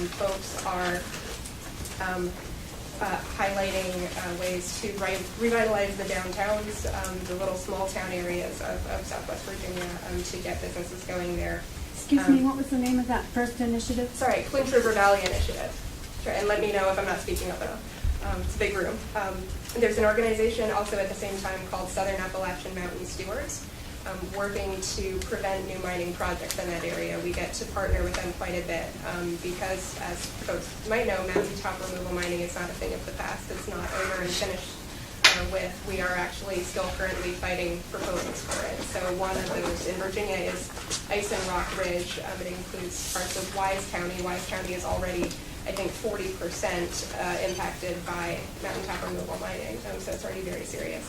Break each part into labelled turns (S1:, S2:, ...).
S1: folks are highlighting ways to revitalize the downtowns, the little small town areas of Southwest Virginia to get businesses going there.
S2: Excuse me, what was the name of that first initiative?
S1: Sorry, Quince River Valley Initiative. Sure, and let me know if I'm not speaking up enough. It's a big room. There's an organization also at the same time called Southern Appalachian Mountain Stewards, working to prevent new mining projects in that area. We get to partner with them quite a bit because, as folks might know, mountaintop removal mining is not a thing of the past. It's not over and finished with. We are actually still currently fighting proposals for it. So one of those in Virginia is Ice and Rock Ridge. It includes parts of Wise County. Wise County is already, I think, 40% impacted by mountaintop removal mining. So it's already very serious.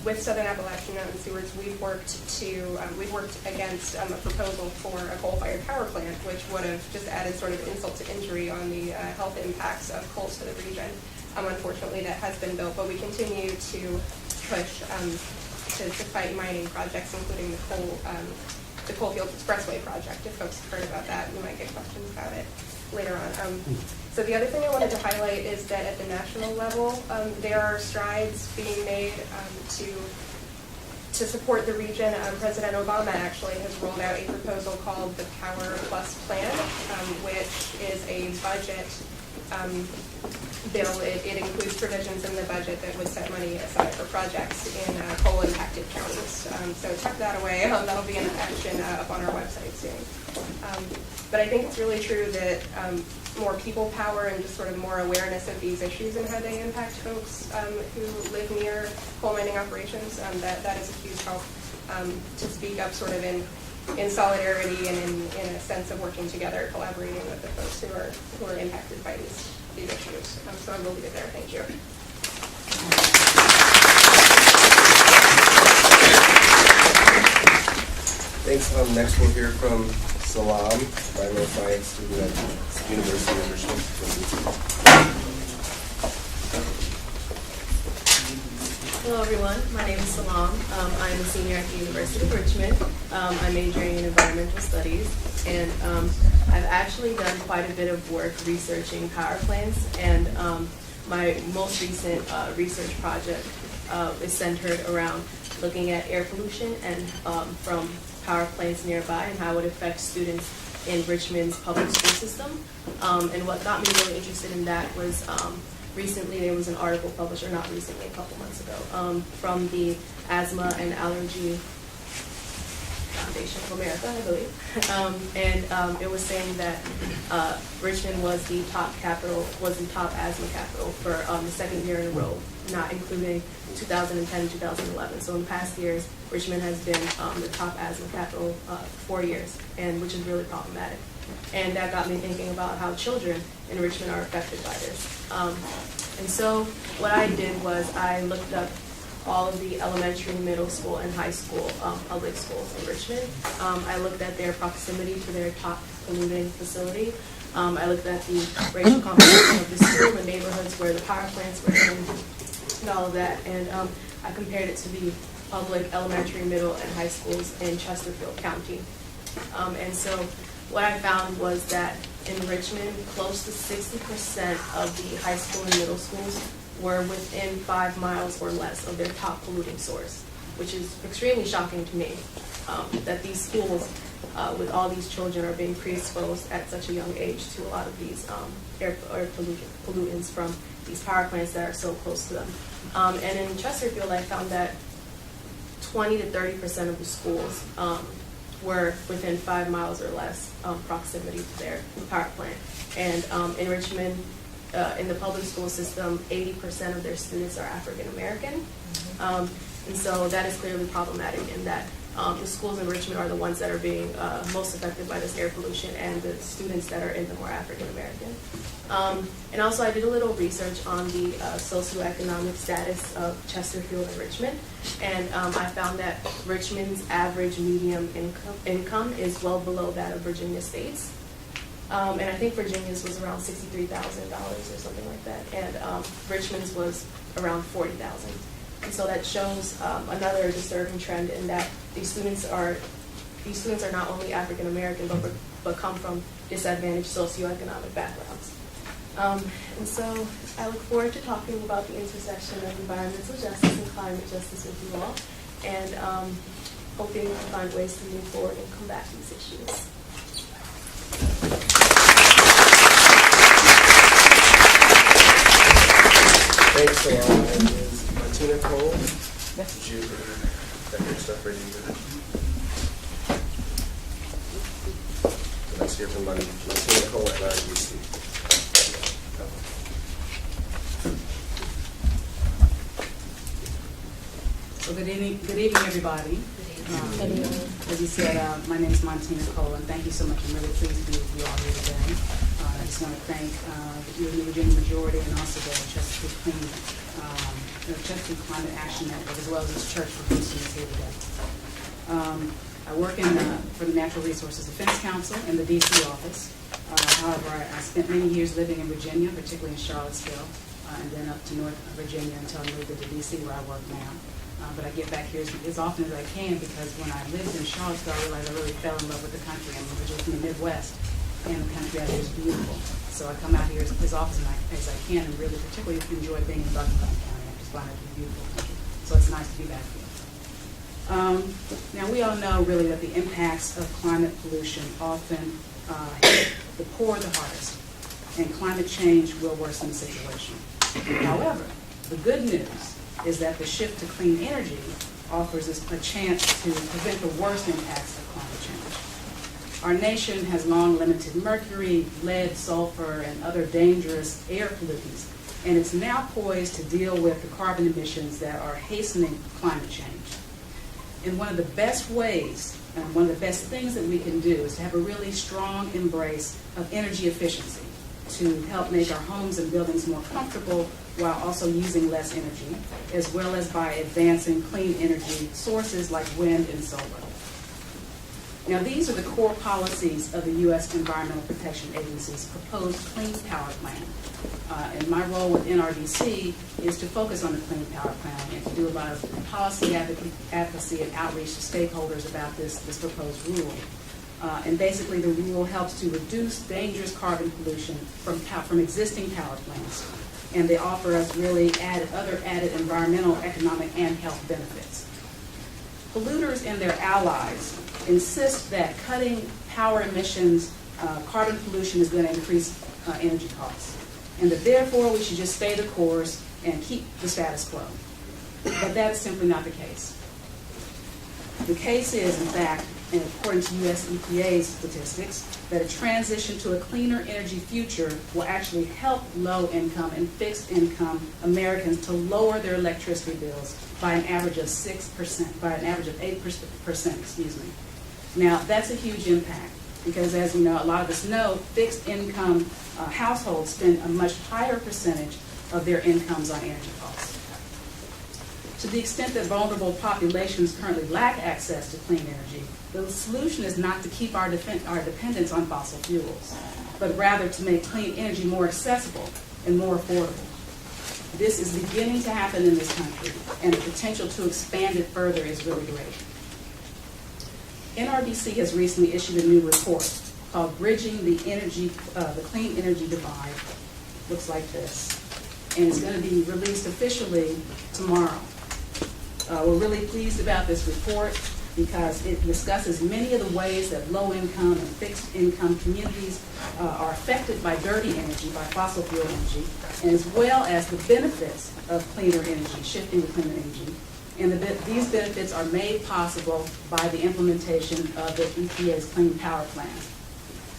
S1: With Southern Appalachian Mountain Stewards, we've worked against a proposal for a coal-fired power plant, which would have just added sort of insult to injury on the health impacts of coals to the region. Unfortunately, that has been built, but we continue to push to fight mining projects, including the Coalfield Expressway project. If folks have heard about that, you might get questions about it later on. So the other thing I wanted to highlight is that at the national level, there are strides being made to support the region. President Obama actually has rolled out a proposal called the Power Plus Plan, which is a budget bill. It includes provisions in the budget that would set money aside for projects in coal-impacted counties. So tuck that away. That'll be in action up on our website soon. But I think it's really true that more people power and just sort of more awareness of these issues and how they impact folks who live near coal mining operations, that is a huge help to speak up sort of in solidarity and in a sense of working together, collaborating with the folks who are impacted by these issues. So I will leave it there. Thank you.
S3: Thanks. Next we'll hear from Selam, environmental science student at the University of Richmond.
S4: Hello everyone, my name is Selam. I'm a senior at the University of Richmond. I'm majoring in environmental studies, and I've actually done quite a bit of work researching power plants, and my most recent research project is centered around looking at air pollution and from power plants nearby and how it affects students in Richmond's public school system. And what got me really interested in that was recently there was an article published, or not recently, a couple months ago, from the Asthma and Allergy Foundation of America, I believe. And it was saying that Richmond was the top asthma capital for the second year in a row, not including 2010 and 2011. So in the past years, Richmond has been the top asthma capital 4 years, and which is really problematic. And that got me thinking about how children in Richmond are affected by this. And so what I did was I looked up all of the elementary, middle school, and high school public schools in Richmond. I looked at their proximity to their top polluting facility. I looked at the racial composition of the school, the neighborhoods where the power plants were in, and all of that. And I compared it to the public elementary, middle, and high schools in Chesterfield County. And so what I found was that in Richmond, close to 60% of the high school and middle schools were within 5 miles or less of their top polluting source, which is extremely shocking to me, that these schools with all these children are being pre-exposed at such a young age to a lot of these air pollutants from these power plants that are so close to them. And in Chesterfield, I found that 20 to 30% of the schools were within 5 miles or less proximity to their power plant. And in Richmond, in the public school system, 80% of their students are African American. And so that is clearly problematic in that the schools in Richmond are the ones that are being most affected by this air pollution, and the students that are in them are African American. And also I did a little research on the socioeconomic status of Chesterfield and Richmond, and I found that Richmond's average median income is well below that of Virginia State's. And I think Virginia's was around $63,000 or something like that, and Richmond's was around $40,000. And so that shows another disturbing trend in that these students are not only African American, but come from disadvantaged socioeconomic backgrounds. And so I look forward to talking about the intersection of environmental justice and climate justice with you all, and hoping we can find ways to move forward and combat these issues.
S3: Thanks, Jalonne. And is Montina Cole? Did you have your stuff ready? Let's hear from Montina Cole at RDC.
S5: So good evening, everybody. As you said, my name is Montina Cole, and thank you so much. I'm really pleased to be with you all here today. I just want to thank you and the Virginia Majority, and also the Chesapeake Climate Action Network, as well as this church for hosting us here today. I work for the Natural Resources Defense Council in the D.C. office. However, I spent many years living in Virginia, particularly in Charlottesville, and then up to North Virginia until I moved into D.C., where I work now. But I get back here as often as I can, because when I lived in Charlottesville, I realized I really fell in love with the country. I'm originally from the Midwest, and the country out here is beautiful. So I come out here as often as I can, and really particularly enjoy being in Buckingham County. I just find it a beautiful country. So it's nice to be back here. Now, we all know really that the impacts of climate pollution often hit the poor the hardest, and climate change will worsen the situation. However, the good news is that the shift to clean energy offers us a chance to prevent the worst impacts of climate change. Our nation has long limited mercury, lead, sulfur, and other dangerous air pollutants, and it's now poised to deal with the carbon emissions that are hastening climate change. And one of the best ways, and one of the best things that we can do, is to have a really strong embrace of energy efficiency to help make our homes and buildings more comfortable while also using less energy, as well as by advancing clean energy sources like wind and solar. Now, these are the core policies of the U.S. Environmental Protection Agency's proposed Clean Power Plan. And my role with NRDC is to focus on the Clean Power Plan and to do a lot of policy advocacy and outreach to stakeholders about this proposed rule. And basically, the rule helps to reduce dangerous carbon pollution from existing power plants, and they offer us really other added environmental, economic, and health benefits. Polluters and their allies insist that cutting power emissions, carbon pollution is going to increase energy costs, and that therefore we should just stay the course and keep the status quo. But that is simply not the case. The case is, in fact, and according to U.S. EPA's statistics, that a transition to a cleaner energy future will actually help low-income and fixed-income Americans to lower their electricity bills by an average of 6%, by an average of 8%, excuse me. Now, that's a huge impact, because as you know, a lot of us know, fixed-income households spend a much higher percentage of their incomes on energy costs. To the extent that vulnerable populations currently lack access to clean energy, the solution is not to keep our dependence on fossil fuels, but rather to make clean energy more accessible and more affordable. This is beginning to happen in this country, and the potential to expand it further is really great. NRDC has recently issued a new report called Bridging the Clean Energy Divide. Looks like this. And it's going to be released officially tomorrow. We're really pleased about this report because it discusses many of the ways that low-income and fixed-income communities are affected by dirty energy, by fossil fuel energy, and as well as the benefits of cleaner energy, shifting to cleaner energy. And these benefits are made possible by the implementation of the EPA's Clean Power Plan.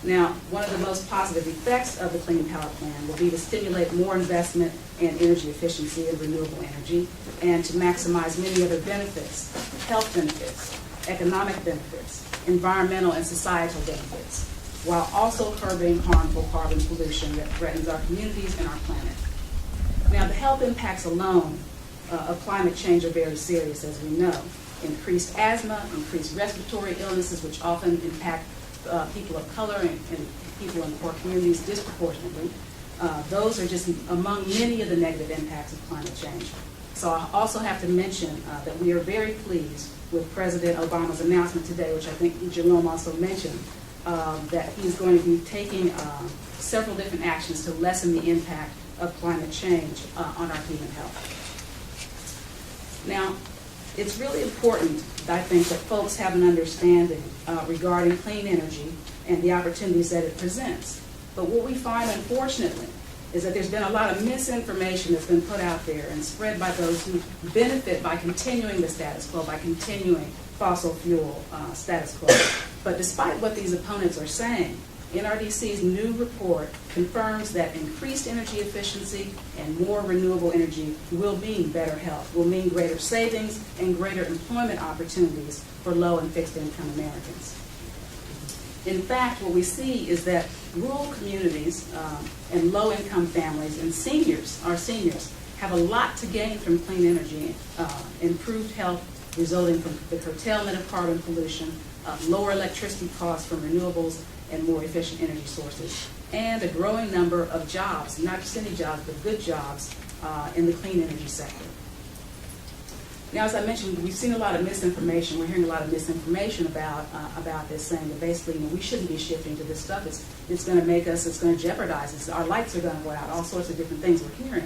S5: Now, one of the most positive effects of the Clean Power Plan will be to stimulate more investment in energy efficiency and renewable energy, and to maximize many other benefits, health benefits, economic benefits, environmental and societal benefits, while also curbing harmful carbon pollution that threatens our communities and our planet. Now, the health impacts alone of climate change are very serious, as we know. Increased asthma, increased respiratory illnesses, which often impact people of color and people in poor communities disproportionately. Those are just among many of the negative impacts of climate change. So I also have to mention that we are very pleased with President Obama's announcement today, which I think Jalonne also mentioned, that he's going to be taking several different actions to lessen the impact of climate change on our human health. Now, it's really important, I think, that folks have an understanding regarding clean energy and the opportunities that it presents. But what we find, unfortunately, is that there's been a lot of misinformation that's been put out there and spread by those who benefit by continuing the status quo, by continuing fossil fuel status quo. But despite what these opponents are saying, NRDC's new report confirms that increased energy efficiency and more renewable energy will mean better health, will mean greater savings and greater employment opportunities for low and fixed income Americans. In fact, what we see is that rural communities and low-income families and seniors, our seniors, have a lot to gain from clean energy, improved health resulting from the curtailment of carbon pollution, lower electricity costs from renewables and more efficient energy sources, and a growing number of jobs, not just any jobs, but good jobs in the clean energy sector. Now, as I mentioned, we've seen a lot of misinformation. We're hearing a lot of misinformation about this, saying that basically, we shouldn't be shifting to this stuff. It's going to make us, it's going to jeopardize us. Our lights are going to go out, all sorts of different things we're hearing.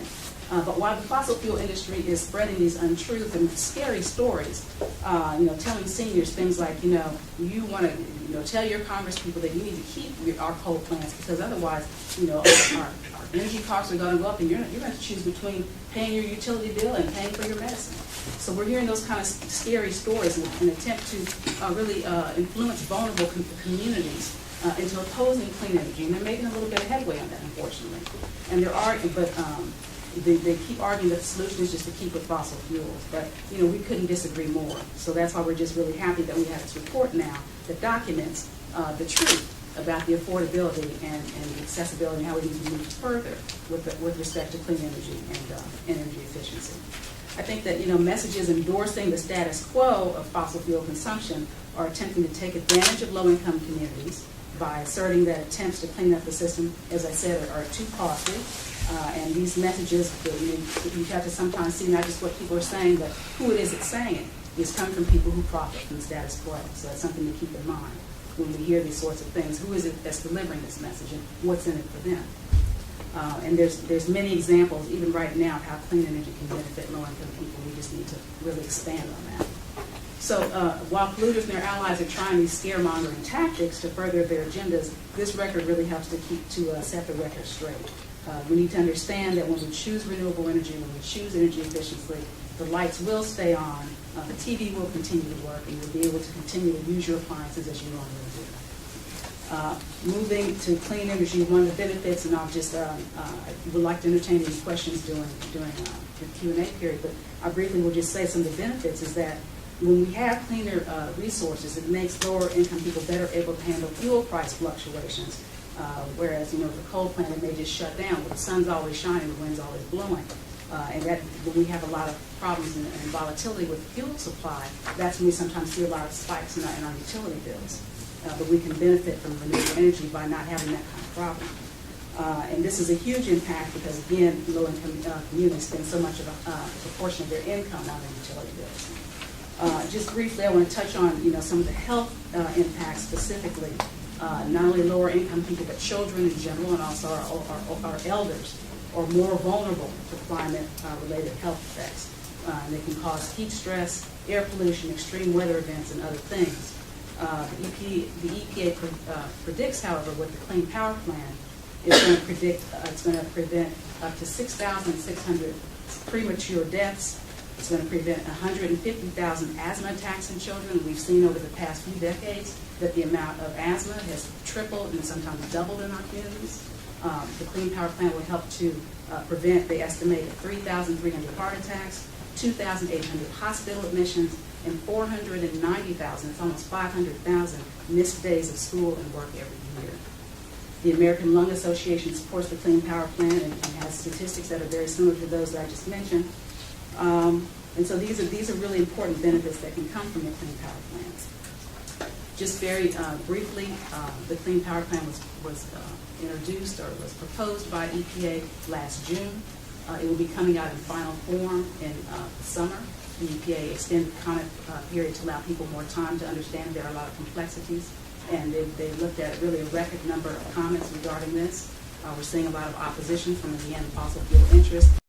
S5: But while the fossil fuel industry is spreading these untruths and scary stories, telling seniors things like, you want to, tell your congresspeople that you need to keep our coal plants because otherwise, our energy costs are going to go up, and you're going to choose between paying your utility bill and paying for your medicine. So we're hearing those kind of scary stories in an attempt to really influence vulnerable communities into opposing clean energy, and they're making a little bit of headway on that, unfortunately. And they keep arguing that the solution is just to keep with fossil fuels, but we couldn't disagree more. So that's why we're just really happy that we have this report now that documents the truth about the affordability and the accessibility and how we need to move further with respect to clean energy and energy efficiency. I think that messages endorsing the status quo of fossil fuel consumption are attempting to take advantage of low-income communities by asserting that attempts to clean up the system, as I said, are too costly. And these messages, you have to sometimes see not just what people are saying, but who it is that's saying it. It's coming from people who profit from the status quo. So that's something to keep in mind when we hear these sorts of things. Who is it that's delivering this message, and what's in it for them? And there's many examples, even right now, of how clean energy can benefit low-income people. We just need to really expand on that. So while polluters and their allies are trying these scaremongering tactics to further their agendas, this record really helps to set the record straight. We need to understand that when we choose renewable energy, when we choose energy efficiency, the lights will stay on, the TV will continue to work, and you'll be able to continue to use your appliances as you normally do. Moving to clean energy, one of the benefits, and I'll just I would like to entertain any questions during the Q&A period, but I briefly will just say some of the benefits is that when we have cleaner resources, it makes lower income people better able to handle fuel price fluctuations. Whereas, with a coal plant, it may just shut down. But the sun's always shining, the wind's always blowing. And that when we have a lot of problems and volatility with the fuel supply, that's when we sometimes see a lot of spikes in our utility bills. But we can benefit from renewable energy by not having that kind of problem. And this is a huge impact because, again, low-income communities spend so much of a proportion of their income on their utility bills. Just briefly, I want to touch on, some of the health impacts specifically. Not only lower income people, but children in general, and also our elders are more vulnerable to climate-related health effects. They can cause heat stress, air pollution, extreme weather events, and other things. The EPA predicts, however, with the Clean Power Plan, it's going to prevent up to 6,600 premature deaths. It's going to prevent 150,000 asthma attacks in children. We've seen over the past few decades that the amount of asthma has tripled and sometimes doubled in our communities. The Clean Power Plan will help to prevent, they estimate, 3,300 heart attacks, 2,800 hospital admissions, and 490,000, it's almost 500,000, missed days of school and work every year. The American Lung Association supports the Clean Power Plan and has statistics that are very similar to those that I just mentioned. And so these are really important benefits that can come from the Clean Power Plan. Just very briefly, the Clean Power Plan was introduced or was proposed by EPA last June. It will be coming out in final form in the summer. The EPA extended the comment period to allow people more time to understand there are a lot of complexities And they looked at really a record number of comments regarding this. We're seeing a lot of opposition from, again, fossil fuel interests.